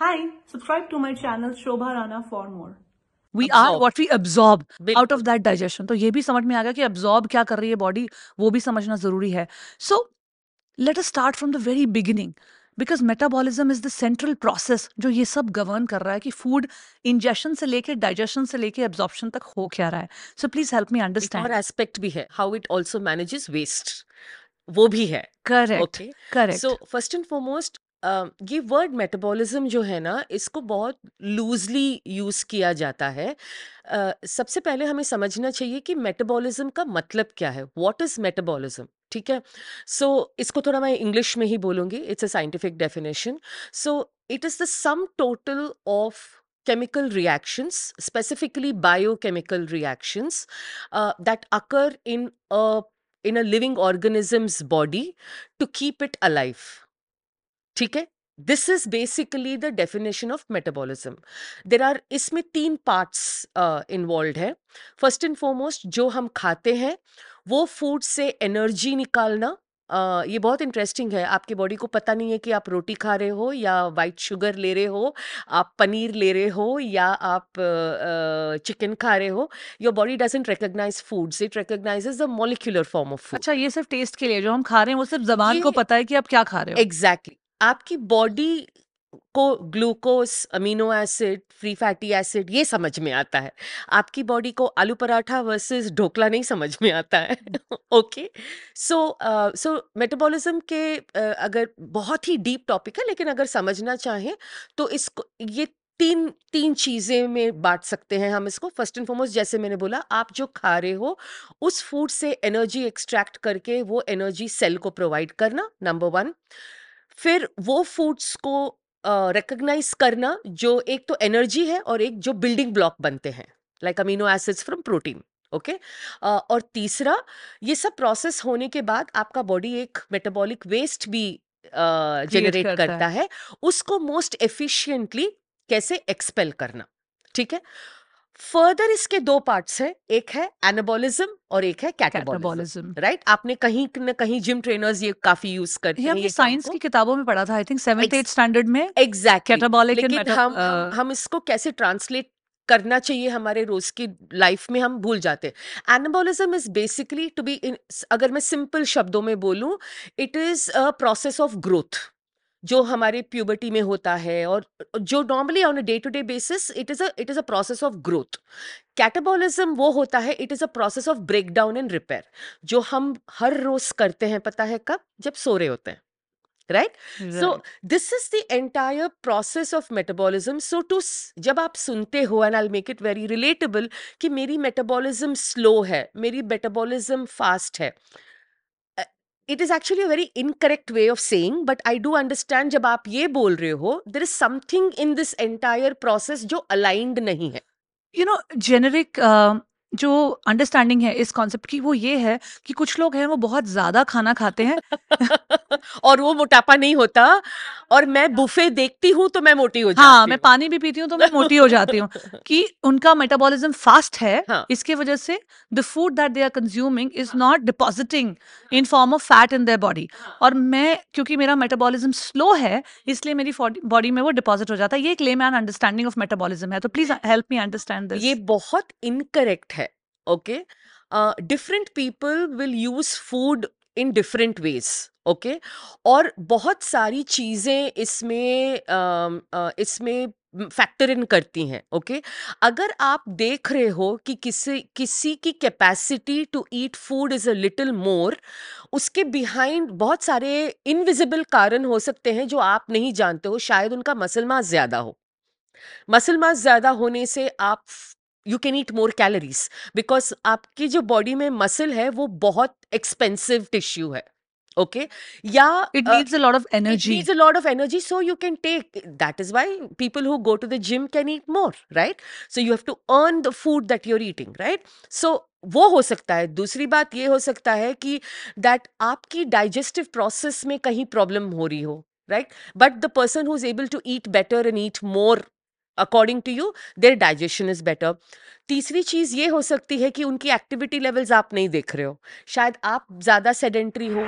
Hi, subscribe to my channel Shobha Rana for more. We are Absorb. what we absorb out बिल्कुल of that digestion. तो ये भी समझ में आ गया कि absorb क्या कर रही है बॉडी, वो भी समझना जरूरी है. So let us start from the very beginning. Because metabolism is the central process जो ये सब govern कर रहा है कि food ingestion से लेके digestion से लेके absorption तक हो क्या रहा है. So please help me एक और understand. एस्पेक्ट भी है, how it also manages waste, वो भी है. Correct, okay, correct. So first and foremost ये वर्ड मेटाबॉलिज्म जो है ना, इसको बहुत लूजली यूज किया जाता है. सबसे पहले हमें समझना चाहिए कि मेटाबॉलिज्म का मतलब क्या है. What is metabolism? ठीक है, सो इसको थोड़ा मैं इंग्लिश में ही बोलूंगी. It's a scientific definition. So it is the sum total of chemical reactions, specifically biochemical reactions, that occur in a living organism's body to keep it alive. ठीक है, this is basically the definition of metabolism. There are इसमें 3 parts involve है. First and foremost, जो हम खाते हैं वो food से एनर्जी निकालना. ये बहुत इंटरेस्टिंग है. आपकी बॉडी को पता नहीं है कि आप रोटी खा रहे हो या वाइट शुगर ले रहे हो, आप पनीर ले रहे हो या आप चिकन खा रहे हो. Your body doesn't recognise foods, it recognises the molecular form of food. अच्छा, ये सिर्फ टेस्ट के लिए जो हम खा रहे हैं वो सिर्फ जबान को ये पता है कि आप क्या खा रहे हो. एग्जैक्टली आपकी बॉडी को glucose, amino acid, free fatty acid ये समझ में आता है. आपकी बॉडी को आलू पराठा वर्सेस ढोकला नहीं समझ में आता है. ओके, सो मेटाबॉलिज्म के अगर बहुत ही डीप टॉपिक है, लेकिन अगर समझना चाहें तो इसको ये तीन तीन चीजें में बांट सकते हैं हम इसको. फर्स्ट एंड फॉरमोस्ट, जैसे मैंने बोला, आप जो खा रहे हो उस फूड से एनर्जी एक्सट्रैक्ट करके वो एनर्जी सेल को प्रोवाइड करना, नंबर 1. फिर वो फूड्स को रिकॉग्नाइज करना जो एक तो एनर्जी है और एक जो बिल्डिंग ब्लॉक बनते हैं, like amino acids from protein. Okay, और तीसरा, ये सब प्रोसेस होने के बाद आपका बॉडी एक मेटाबॉलिक वेस्ट भी क्रिएट जनरेट करता करता है. है. उसको मोस्ट एफिशिएंटली कैसे एक्सपेल करना. ठीक है, फर्दर इसके 2 पार्ट्स हैं, एक है एनाबॉलिज्म और एक है कैटाबॉलिज्म. कैटाबॉलिज्म. राइट, आपने कहीं न कहीं जिम ट्रेनर्स ये काफी यूज करते ये हैं हमने ये टर्म साइंस को. की किताबों में पढ़ा था, I think 7th 8th standard में. एग्जैक्टली, कैटाबॉलिक एंड लेकिन हम इसको कैसे ट्रांसलेट करना चाहिए हमारे रोज की लाइफ में हम भूल जाते हैं. Anabolism is basically to be, अगर मैं सिंपल शब्दों में बोलूं, it is a process of growth जो हमारे प्यूबर्टी में होता है और जो normally on a day to day basis it is a process of growth. Catabolism वो होता है, it is a process of break down and repair, जो हम हर रोज करते हैं. पता है कब? जब सो रहे होते हैं. Right, so right. This is the entire process of metabolism. So जब आप सुनते हो, and I make it very relatable, कि मेरी मेटाबॉलिज्म स्लो है, मेरी मेटाबॉलिज्म फास्ट है, it is actually a very incorrect way of saying, but I do understand. जब आप ये बोल रहे हो, there is something in this entire process जो अलाइंड नहीं है. यू नो, जेनेरिक जो अंडरस्टैंडिंग है इस कॉन्सेप्ट की वो ये है कि कुछ लोग हैं वो बहुत ज्यादा खाना खाते हैं. और वो मोटापा नहीं होता. और मैं बुफे देखती हूँ तो मैं मोटी हो हाँ, जाती मैं हूँ. पानी भी पीती हूँ तो मैं मोटी हो जाती हूँ. कि उनका मेटाबॉलिज्म फास्ट है, हाँ, इसकी वजह से the food that they are consuming is not depositing in form of fat in their body. और मैं, क्योंकि मेरा मेटाबॉलिज्म स्लो है, इसलिए मेरी बॉडी में वो डिपॉजिट हो जाता है. ये एक लेमैन अंडरस्टैंडिंग ऑफ मेटाबॉलिज्म है. तो प्लीज हेल्प मी अंडरस्टैंड ये दिस. बहुत इनकरेक्ट है. Okay, different people will use food in different ways. Okay, और बहुत सारी चीजें इसमें फैक्टर इन करती हैं. ओके, अगर आप देख रहे हो कि किसी किसी की capacity to eat food is a little more, उसके बिहाइंड बहुत सारे इनविजिबल कारण हो सकते हैं जो आप नहीं जानते हो. शायद उनका मसल मास ज्यादा हो. मसल मास ज्यादा होने से आप you can eat more calories, because आपकी जो बॉडी में मसल है वो बहुत एक्सपेंसिव टिश्यू है. ओके, या it needs a lot of it energy. needs a lot of energy, so you can take. That is why people who go to the gym can eat more, right? So you have to earn the food that you're eating, right? So वो हो सकता है. दूसरी बात ये हो सकता है कि that आपकी digestive process में कहीं problem हो रही हो, right? But the person who's able to eat better and eat more according to you, their digestion is better. तीसरी चीज ये हो सकती है कि उनकी एक्टिविटी लेवल्स आप नहीं देख रहे हो. शायद आप ज्यादा सेडेंटरी हो,